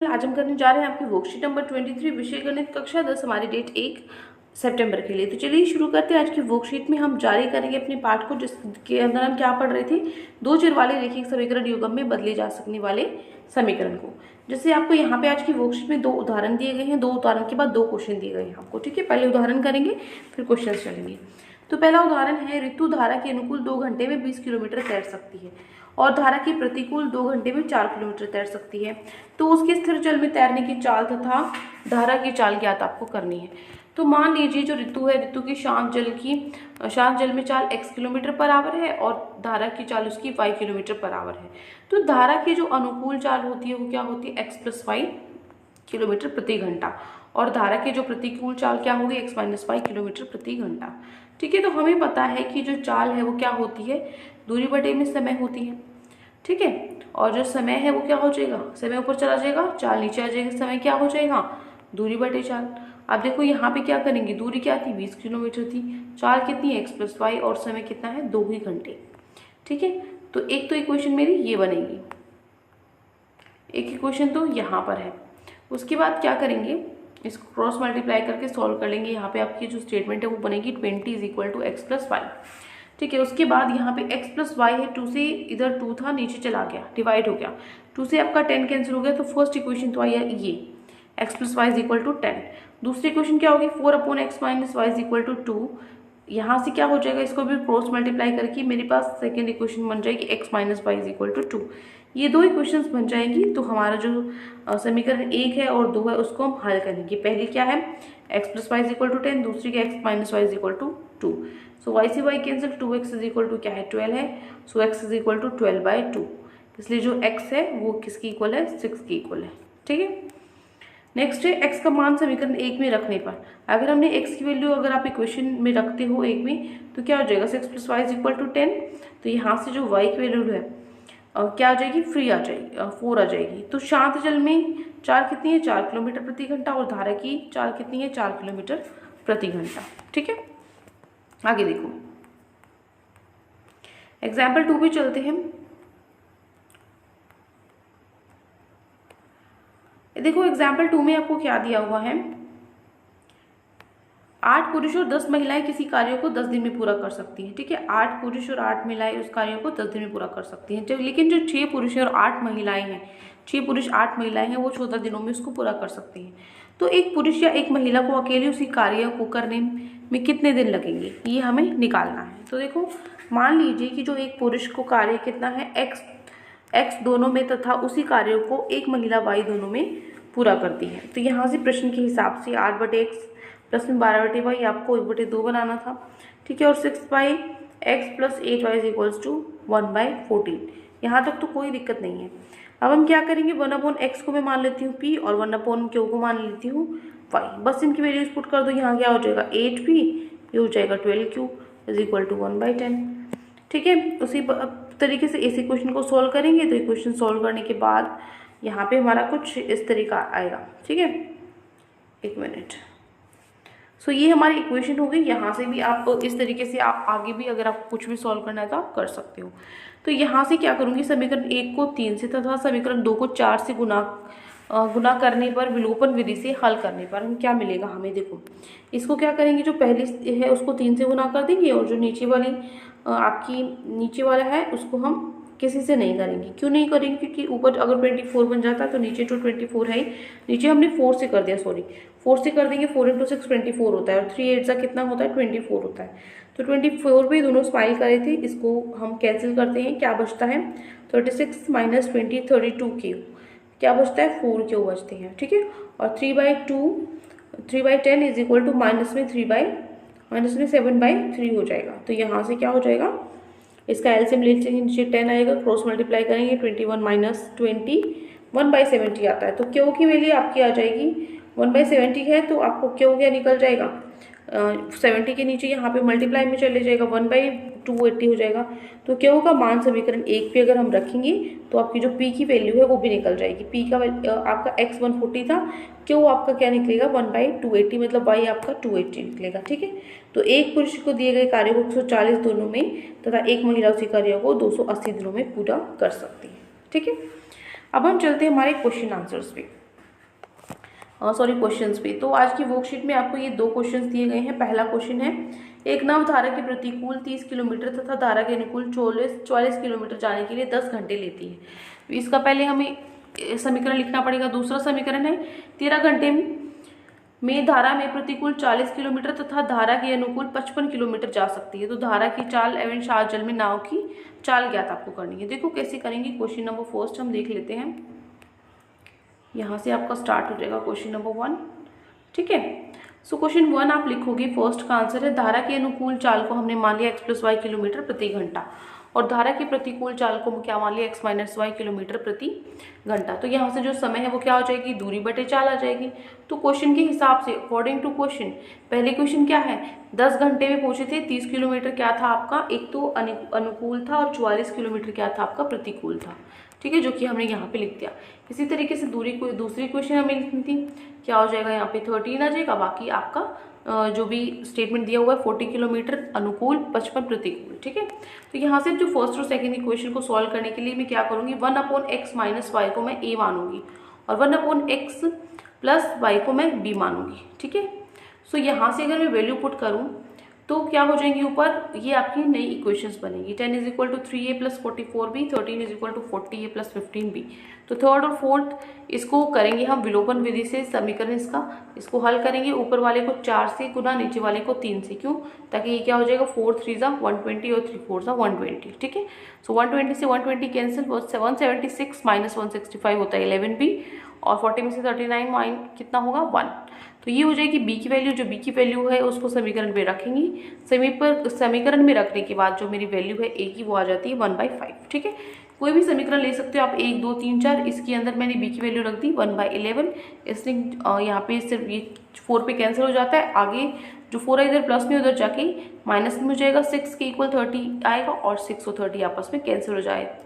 आज हम करने जा रहे हैं आपकी वर्कशीट नंबर 23 विषय गणित कक्षा 10 हमारी डेट 1 सितंबर के लिए। तो चलिए शुरू करते हैं। आज की वर्कशीट में हम जारी करेंगे अपने पाठ को, जिसके अंदर हम क्या पढ़ रहे थे, दो चर वाले रैखिक समीकरण युग्म में बदले जा सकने वाले समीकरण को। जैसे आपको यहाँ पे आज की वर्कशीट में दो उदाहरण दिए गए हैं, दो उदाहरण के बाद दो क्वेश्चन दिए गए हैं आपको। ठीक है, पहले उदाहरण करेंगे फिर क्वेश्चन चलेंगे। तो पहला उदाहरण है, ऋतु धारा के अनुकूल 2 घंटे में 20 किलोमीटर तैर सकती है और धारा की प्रतिकूल 2 घंटे में 4 किलोमीटर तैर सकती है। तो उसके स्थिर जल में तैरने की चाल तथा धारा की चाल ज्ञात आपको करनी है। तो मान लीजिए जो ऋतु है, ऋतु की शांत जल में चाल x किलोमीटर पर आवर है और धारा की चाल उसकी y किलोमीटर पर आवर है। तो धारा की जो अनुकूल चाल होती है वो क्या होती है, x + y किलोमीटर प्रति घंटा, और धारा की जो प्रतिकूल चाल क्या होगी, x - y किलोमीटर प्रति घंटा। ठीक है, तो हमें पता है कि जो चाल है वो क्या होती है, दूरी बटे में समय होती है। ठीक है, और जो समय है वो क्या हो जाएगा, समय ऊपर चला जाएगा, चाल नीचे आ जाएगी, समय क्या हो जाएगा, दूरी बटे चाल। अब देखो यहाँ पे क्या करेंगे, दूरी क्या थी, 20 किलोमीटर थी, चाल कितनी है, x + y, और समय कितना है, 2 ही घंटे। ठीक है, तो एक तो इक्वेशन मेरी ये बनेगी, एक इक्वेशन तो यहाँ पर है। उसके बाद क्या करेंगे, इसको क्रॉस मल्टीप्लाई करके सॉल्व कर लेंगे। यहाँ पे आपकी जो स्टेटमेंट है वो बनेगी 20 = x + y। ठीक है, उसके बाद यहाँ पे x + y है, 2 से इधर 2 था नीचे चला गया, डिवाइड हो गया, 2 से आपका 10 कैंसिल हो गया। तो फर्स्ट इक्वेशन तो आई है ये x + y = 10। दूसरी इक्वेशन क्या होगी, 4/x - y = 2। यहाँ से क्या हो जाएगा, इसको भी क्रॉस मल्टीप्लाई करके मेरे पास सेकेंड इक्वेशन बन जाएगी x - y = 2। ये दो इक्वेशंस बन जाएंगी। तो हमारा जो समीकरण 1 है और 2 है उसको हम हल करेंगे। पहली क्या है, x + y = 10, दूसरी क्या, x - y = 2। सो y से y कैंसिल, 2x = क्या है, 12 है। सो x = 12/2, इसलिए जो x है वो किसकी इक्वल है, 6 की इक्वल है। ठीक है, नेक्स्ट है x का मान समीकरण 1 में रखने पर, अगर हमने x की वैल्यू अगर आप इक्वेशन में रखते हो 1 में, तो क्या हो जाएगा, 6 + y = 10। तो यहाँ से जो y की वैल्यू है क्या आ जाएगी, फ्री आ जाएगी, 4 आ जाएगी। तो शांत जल में चाल कितनी है, 4 किलोमीटर प्रति घंटा, और धारा की चाल कितनी है, 4 किलोमीटर प्रति घंटा। ठीक है, आगे देखो एग्जाम्पल 2 पे चलते हैं। देखो एग्जाम्पल 2 में आपको क्या दिया हुआ है, 8 पुरुष और 10 महिलाएं किसी कार्य को 10 दिन में पूरा कर सकती हैं। ठीक है, 8 पुरुष और 8 महिलाएं उस कार्य को 10 दिन में पूरा कर सकती हैं। लेकिन जो 6 पुरुष और 8 महिलाएं हैं, 6 पुरुष 8 महिलाएं हैं, वो 14 दिनों में उसको पूरा कर सकती हैं। तो एक पुरुष या एक महिला को अकेले उसी कार्य को करने में कितने दिन लगेंगे, ये हमें निकालना है। तो देखो मान लीजिए कि जो एक पुरुष को कार्य कितना है, x दोनों में, तथा उसी कार्य को एक महिला y दोनों में पूरा करती है। तो यहाँ से प्रश्न के हिसाब से 8/x प्लस में 12/y आपको 1/2 बनाना था। ठीक है, और 6/x + 8y = 1/14। यहाँ तक तो कोई दिक्कत नहीं है। अब हम क्या करेंगे, 1/x को मैं मान लेती हूँ p और 1/q को मान लेती हूँ y। बस इनकी वैल्यूज पुट कर दो, यहाँ क्या हो जाएगा, 8p, ये हो जाएगा 12q = 1/10। ठीक है, उसी तरीके से इस इक्वेशन को सॉल्व करेंगे। तो इक्वेशन सॉल्व करने के बाद यहाँ पे हमारा कुछ इस तरीका आएगा। ठीक है, एक मिनट। सो ये हमारी इक्वेशन हो गई। यहाँ से भी आप इस तरीके से आप आगे भी अगर आपको कुछ भी सॉल्व करना है तो आप कर सकते हो। तो यहाँ से क्या करूँगी, समीकरण 1 को 3 से तथा समीकरण 2 को 4 से गुना करने पर, विलोपन विधि से हल करने पर हम क्या मिलेगा हमें, देखो इसको क्या करेंगे, जो पहली है उसको 3 से गुना कर देंगे, और जो नीचे वाली आपकी नीचे वाला है उसको हम किसी से नहीं करेंगे। क्यों नहीं करेंगे, क्योंकि ऊपर अगर 24 बन जाता है तो नीचे तो 24 है ही, नीचे हमने 4 से कर दिया, सॉरी 4 से कर देंगे, 4 × 6 24 होता है, और 3 8 सा कितना होता है, 24 होता है। तो 24 पे दोनों स्माइल करे थे, इसको हम कैंसिल करते हैं, क्या बचता है, 36 - 20 32 क्या बचता है, 4 बचते हैं। ठीक है, और 3/10 = माइनस में 7/3 हो जाएगा। तो यहाँ से क्या हो जाएगा, इसका एलसीएम लेते हैं, नीचे 10 आएगा, क्रॉस मल्टीप्लाई करेंगे, 21 - 20 1/70 आता है। तो क्यू की वैल्यू आपकी आ जाएगी 1/70 है, तो आपको क्यू क्या निकल जाएगा, 70 के नीचे यहाँ पे मल्टीप्लाई में चले जाएगा, 1/280 हो जाएगा। तो क्यू का मान समीकरण 1 पे अगर हम रखेंगे तो आपकी जो पी की वैल्यू है वो भी निकल जाएगी। पी का आपका x 140 था, क्यू आपका क्या निकलेगा, 1/280, मतलब y आपका 280 निकलेगा। ठीक है, तो एक पुरुष को दिए गए कार्य को 140 दिनों में तथा एक महिला उसी कार्य को 280 दिनों में पूरा कर सकती है। ठीक है, अब हम चलते हैं हमारे क्वेश्चन आंसर्स पे। क्वेश्चंस पे। तो आज की वर्कशीट में आपको ये 2 क्वेश्चंस दिए गए हैं। पहला क्वेश्चन है, एक नाव धारा के प्रतिकूल 30 किलोमीटर तथा धारा के अनुकूल 44 किलोमीटर जाने के लिए 10 घंटे लेती है। इसका पहले हमें समीकरण लिखना पड़ेगा। दूसरा समीकरण है, 13 घंटे में धारा में प्रतिकूल 40 किलोमीटर तथा धारा के अनुकूल 55 किलोमीटर जा सकती है। तो धारा की चाल एवं शार्प जल में नाव की चाल ज्ञात आपको करनी है। देखो कैसे करेंगे। क्वेश्चन नंबर फर्स्ट हम देख लेते हैं। यहाँ से आपका स्टार्ट हो जाएगा क्वेश्चन नंबर 1। ठीक है, सो क्वेश्चन 1 आप लिखोगे। फर्स्ट का आंसर है, धारा के अनुकूल चाल को हमने मान लिया x + y किलोमीटर प्रति घंटा और धारा के प्रतिकूल चाल को क्या मान लिया, x - y किलोमीटर प्रति घंटा। तो यहाँ से जो समय है वो क्या हो जाएगी, दूरी बटे चाल आ जाएगी। तो क्वेश्चन के हिसाब से अकॉर्डिंग टू क्वेश्चन, पहले क्वेश्चन क्या है, 10 घंटे में पूछे थे, 30 किलोमीटर क्या था आपका, एक तो अनुकूल था और 44 किलोमीटर क्या था आपका, प्रतिकूल था। ठीक है, जो कि हमने यहाँ पे लिख दिया। इसी तरीके से दूसरी क्वेश्चन हमें लिखनी थी, क्या हो जाएगा यहाँ पे 13 आ जाएगा। बाकी आपका जो भी स्टेटमेंट दिया हुआ है 40 किलोमीटर अनुकूल 55 प्रतिकूल। ठीक है, तो यहाँ से जो फर्स्ट और सेकंड इक्वेशन को सॉल्व करने के लिए मैं क्या करूँगी, 1/x - y को मैं a मानूंगी और 1/x + y को मैं b मानूंगी। ठीक है, सो यहाँ से अगर मैं वैल्यू पुट करूँ तो क्या हो जाएंगी ऊपर, ये आपकी नई इक्वेशंस बनेगी। 10 = 3a + 44b, 13 = 40a + 15b। तो थर्ड और फोर्थ इसको करेंगे हम विलोपन विधि से समीकरण इसको हल करेंगे। ऊपर वाले को 4 से गुना, नीचे वाले को 3 से। क्यों, ताकि ये क्या हो जाएगा, 4 × 3 = 120 और 3 × 4 = 120। ठीक है, सो 120 से 120 कैंसिल, 176 - 165 होता है 11b और 40 में से 39 माइन कितना होगा, 1। तो ये हो जाएगी बी की वैल्यू। जो बी की वैल्यू है उसको समीकरण में रखेंगी। समीकरण में रखने के बाद जो मेरी वैल्यू है ए की वो आ जाती है 1/5। ठीक है, कोई भी समीकरण ले सकते हो आप, 1, 2, 3, 4। इसके अंदर मैंने बी की वैल्यू रख दी 1/11। इसलिए यहाँ पे सिर्फ ये 4 पे कैंसिल हो जाता है। आगे जो 4 है इधर प्लस में, उधर जाके माइनस में हो जाएगा। 6 के इक्वल 30 आएगा और 6 और 30 आपस में कैंसिल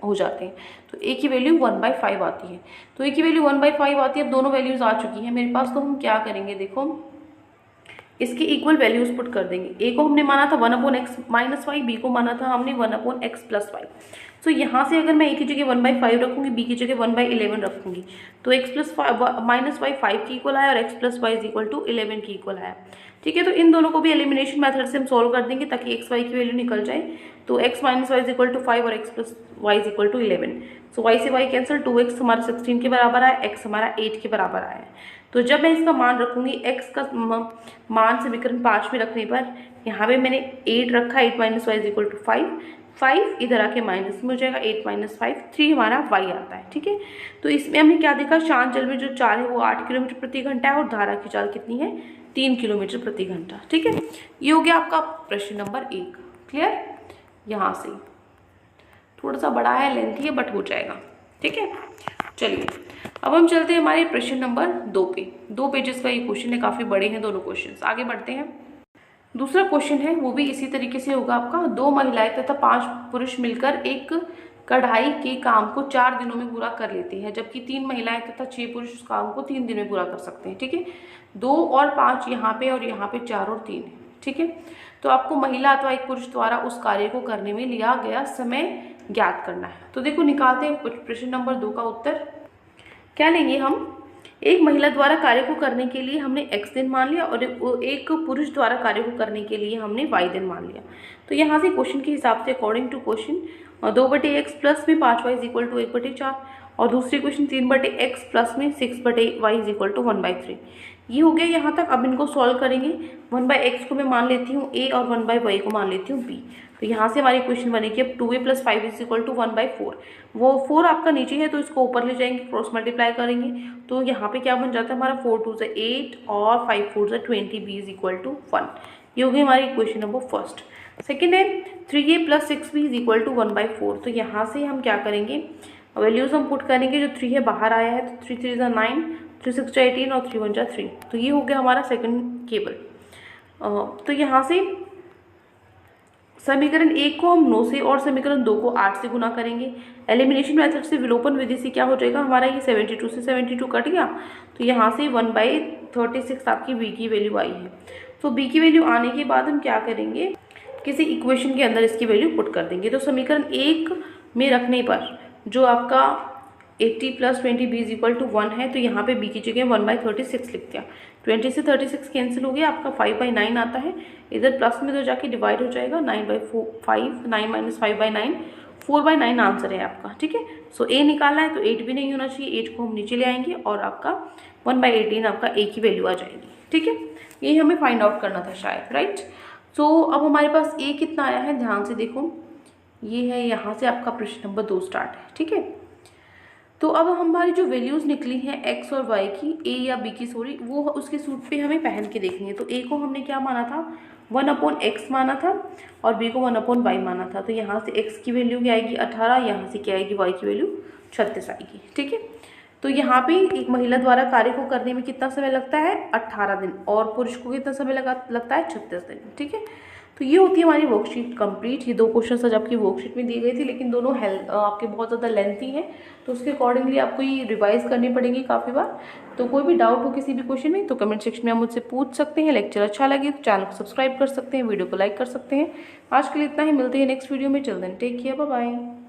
हो जाते हैं। तो ए की वैल्यू 1/5 आती है। तो ए की वैल्यू 1/5 आती है। अब दोनों वैल्यूज आ चुकी हैं मेरे पास। तो हम क्या करेंगे, देखो इसके इक्वल वैल्यूज पुट कर देंगे। ए को हमने माना था 1/x - y, बी को माना था हमने 1/x + y। तो यहाँ से अगर मैं ए की जगह 1/5 रखूंगी, बी की जगह 1/11 रखूंगी, तो x + y 5 के इक्वल आया और x + y = 11 के इक्वल आया। ठीक है, तो इन दोनों को भी एलिमिनेशन मेथड से हम सॉल्व कर देंगे ताकि x y की वैल्यू निकल जाए। तो x - y = 5 और x + y = 11। सो y से y कैंसिल, 2x हमारा 16 के बराबर आया, x हमारा 8 के बराबर आया। तो जब मैं इसका मान रखूंगी, x का मान समीकरण 5 में रखने पर यहाँ पे मैंने 8 रखा, 8 - y = 5। 5 इधर आके माइनस में हो जाएगा, 8 - 5 3 हमारा y आता है। ठीक है, तो इसमें हमने क्या देखा, शांत जल में जो चाल है वो 8 किलोमीटर प्रति घंटा है और धारा की चाल कितनी है, 3 किलोमीटर प्रति घंटा। ठीक है, ये हो गया आपका प्रश्न नंबर 1। क्लियर, यहाँ से थोड़ा सा बड़ा है, लेंथी है, बट हो जाएगा। ठीक है, चलिए अब हम चलते हैं हमारे प्रश्न नंबर 2 पे। 2 पेजेस का ये क्वेश्चन है, काफी बड़े हैं दोनों क्वेश्चन। आगे बढ़ते हैं। दूसरा क्वेश्चन है वो भी इसी तरीके से होगा आपका। 2 महिलाएं तथा 5 पुरुष मिलकर एक कढ़ाई के काम को 4 दिनों में पूरा कर लेते हैं, जबकि 3 महिलाएं तथा 6 पुरुष उस काम को 3 दिन में पूरा कर सकते हैं। ठीक है, 2 और 5 यहाँ पे और यहाँ पे 4 और 3 है। ठीक है, तो आपको महिला अथवा एक पुरुष द्वारा उस कार्य को करने में लिया गया समय ज्ञात करना है। तो देखो निकालते हैं प्रश्न नंबर 2 का उत्तर। क्या लेंगे हम, एक महिला द्वारा कार्य को करने के लिए हमने x दिन मान लिया और एक पुरुष द्वारा कार्य को करने के लिए हमने y दिन मान लिया। तो यहाँ से क्वेश्चन के हिसाब से according to question 2/x plus में 5y = 1/4 और दूसरी क्वेश्चन 3/x प्लस में 6/y = 1/3। ये हो गया यहाँ तक। अब इनको सॉल्व करेंगे। 1/x को मैं मान लेती हूँ a और 1/y को मान लेती हूँ b। तो यहाँ से हमारी क्वेश्चन बनेगी अब 2a + 5 = 1/4। वो 4 आपका नीचे है तो इसको ऊपर ले जाएंगे, क्रॉस मल्टीप्लाई करेंगे। तो यहाँ पे क्या बन जाता है हमारा, 4 × 2 = 8 और 5 × 4 = 20, b = 1। ये हो गई हमारी क्वेश्चन नंबर फर्स्ट। सेकेंड है 3a + 6b = 1/4। तो यहाँ से हम क्या करेंगे, वैल्यूज हम पुट करेंगे। जो 3 है बाहर आया है, तो 3 × 3 = 9, 3 × 6 = 18 और 3 × 1 = 3। तो ये हो गया हमारा सेकंड केबल। तो यहाँ से समीकरण 1 को हम 9 से और समीकरण 2 को 8 से गुना करेंगे। एलिमिनेशन मेथड से विलोपन विधि से क्या हो जाएगा हमारा, ये 72 से 72 कट गया। तो यहाँ से 1/36 आपकी b की वैल्यू आई है। तो b की वैल्यू आने के बाद हम क्या करेंगे, किसी इक्वेशन के अंदर इसकी वैल्यू पुट कर देंगे। तो समीकरण 1 में रखने पर जो आपका 80 plus 20 b is equal to 1 है, तो यहाँ पे b की जगह 1/36 लिख दिया। 20 से 36 कैंसिल हो गया, आपका 5/9 आता है। इधर प्लस में तो जाके डिवाइड हो जाएगा, 9/5, 9 माइनस 5/9, 4/9 आंसर है आपका। ठीक है, सो a निकालना है तो 8 भी नहीं होना चाहिए, 8 को हम नीचे ले आएंगे और आपका 1/18 आपका a की वैल्यू आ जाएगी। ठीक है, यही हमें फाइंड आउट करना था शायद, राइट। सो अब हमारे पास a कितना आया है, ध्यान से देखो, ये है, यहाँ से आपका प्रश्न नंबर 2 स्टार्ट है। ठीक है, तो अब हमारी जो वैल्यूज़ निकली हैं x और y की, a या b की सॉरी, वो उसके सूट पे हमें पहन के देखनी है। तो a को हमने क्या माना था, 1/x माना था और b को 1/y माना था। तो यहाँ से x की वैल्यू क्या आएगी 18, यहाँ से क्या आएगी y की वैल्यू 36 आएगी। ठीक है, तो यहाँ पे एक महिला द्वारा कार्य को करने में कितना समय लगता है 18 दिन, और पुरुष को कितना समय लगता है 36 दिन। ठीक है, तो ये होती है हमारी वर्कशीट कंप्लीट। ये 2 क्वेश्चन आज आपकी वर्कशीट में दिए गए थे, लेकिन दोनों आपके बहुत ज़्यादा लेंथी हैं, तो उसके अकॉर्डिंगली आपको ये रिवाइज करनी पड़ेगी काफ़ी बार। तो कोई भी डाउट हो किसी भी क्वेश्चन में तो कमेंट सेक्शन में आप मुझसे पूछ सकते हैं। लेक्चर अच्छा लगे तो चैनल को सब्सक्राइब कर सकते हैं, वीडियो को लाइक कर सकते हैं। आज के लिए इतना ही, मिलते हैं नेक्स्ट वीडियो में। चल then, take care, bye bye.